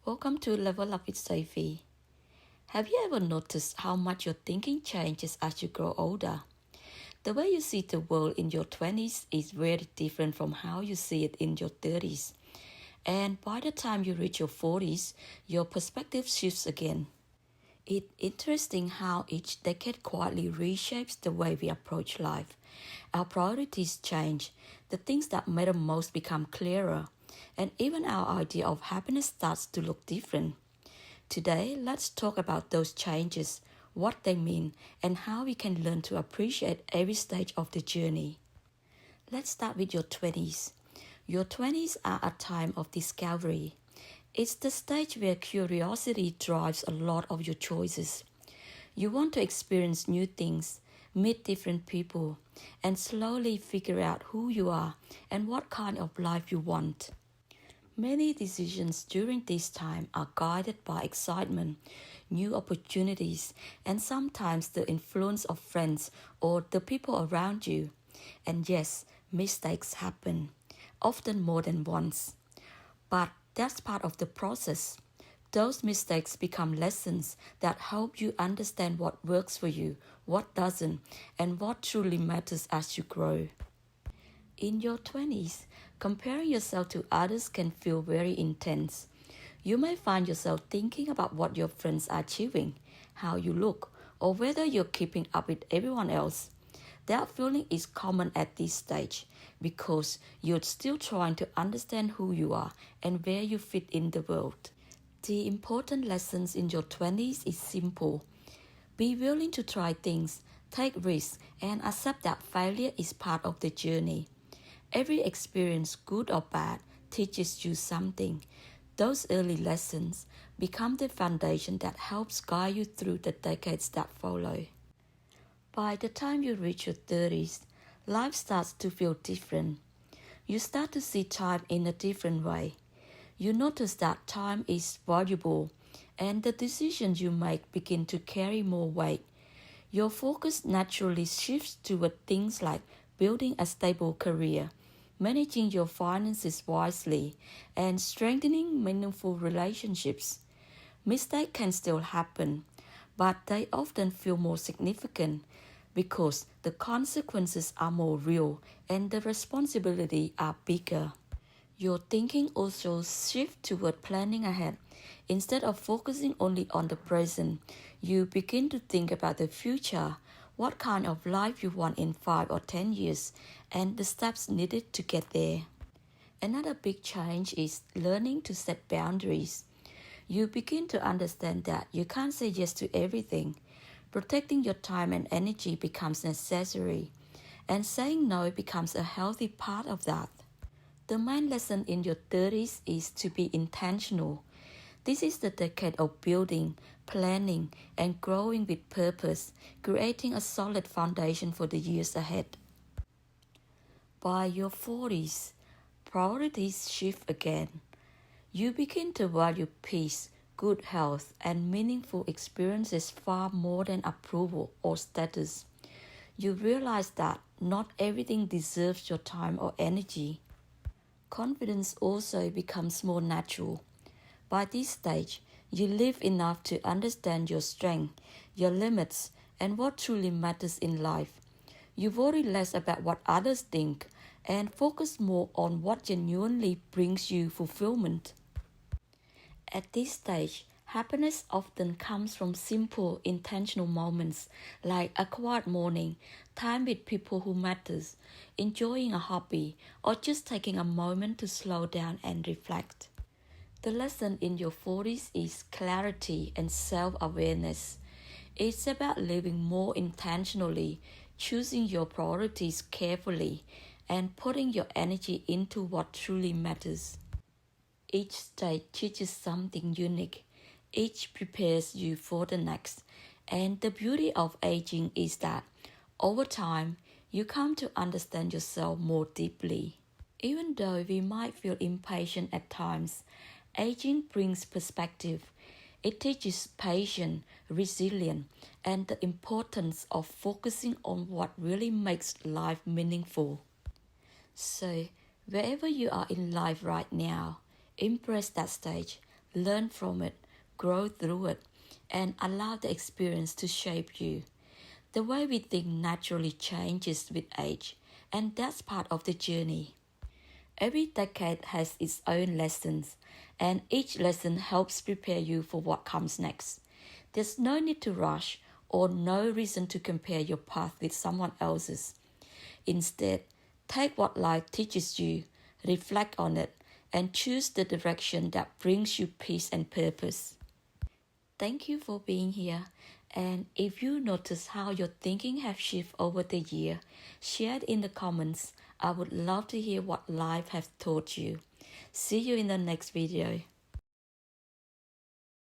Welcome to Level Up with Sophie. Have you ever noticed how much your thinking changes as you grow older? The way you see the world in your 20s is very different from how you see it in your 30s. And by the time you reach your 40s, your perspective shifts again. It's interesting how each decade quietly reshapes the way we approach life. Our priorities change, the things that matter most become clearer, and even our idea of happiness starts to look different. Today, let's talk about those changes, what they mean, and how we can learn to appreciate every stage of the journey. Let's start with your 20s. Your 20s are a time of discovery. It's the stage where curiosity drives a lot of your choices. You want to experience new things, meet different people, and slowly figure out who you are and what kind of life you want. Many decisions during this time are guided by excitement, new opportunities, and sometimes the influence of friends or the people around you. And yes, mistakes happen, often more than once. But that's part of the process. Those mistakes become lessons that help you understand what works for you, what doesn't, and what truly matters as you grow. In your 20s, comparing yourself to others can feel very intense. You may find yourself thinking about what your friends are achieving, how you look, or whether you're keeping up with everyone else. That feeling is common at this stage because you're still trying to understand who you are and where you fit in the world. The important lessons in your 20s is simple. Be willing to try things, take risks, and accept that failure is part of the journey. Every experience, good or bad, teaches you something. Those early lessons become the foundation that helps guide you through the decades that follow. By the time you reach your 30s, life starts to feel different. You start to see time in a different way. You notice that time is valuable, and the decisions you make begin to carry more weight. Your focus naturally shifts toward things like building a stable career, managing your finances wisely, and strengthening meaningful relationships. Mistakes can still happen, but they often feel more significant because the consequences are more real and the responsibility are bigger. Your thinking also shifts toward planning ahead. Instead of focusing only on the present, you begin to think about the future, what kind of life you want in 5 or 10 years, and the steps needed to get there. Another big change is learning to set boundaries. You begin to understand that you can't say yes to everything. Protecting your time and energy becomes necessary, and saying no becomes a healthy part of that. The main lesson in your 30s is to be intentional. This is the decade of building, planning, and growing with purpose, creating a solid foundation for the years ahead. By your 40s, priorities shift again. You begin to value peace, good health, and meaningful experiences far more than approval or status. You realize that not everything deserves your time or energy. Confidence also becomes more natural. By this stage, you live enough to understand your strength, your limits, and what truly matters in life. You worry less about what others think and focus more on what genuinely brings you fulfillment. At this stage, happiness often comes from simple, intentional moments like a quiet morning, time with people who matters, enjoying a hobby, or just taking a moment to slow down and reflect. The lesson in your 40s is clarity and self-awareness. It's about living more intentionally, choosing your priorities carefully, and putting your energy into what truly matters. Each stage teaches something unique. Each prepares you for the next. And the beauty of aging is that over time, you come to understand yourself more deeply. Even though we might feel impatient at times, aging brings perspective. It teaches patience, resilience, and the importance of focusing on what really makes life meaningful. So, wherever you are in life right now, embrace that stage. learn from it, grow through it, and allow the experience to shape you. The way we think naturally changes with age, and that's part of the journey. Every decade has its own lessons, and each lesson helps prepare you for what comes next. There's no need to rush or no reason to compare your path with someone else's. Instead, take what life teaches you, reflect on it, and choose the direction that brings you peace and purpose. Thank you for being here. And if you notice how your thinking has shifted over the year, share it in the comments. I would love to hear what life has taught you. See you in the next video.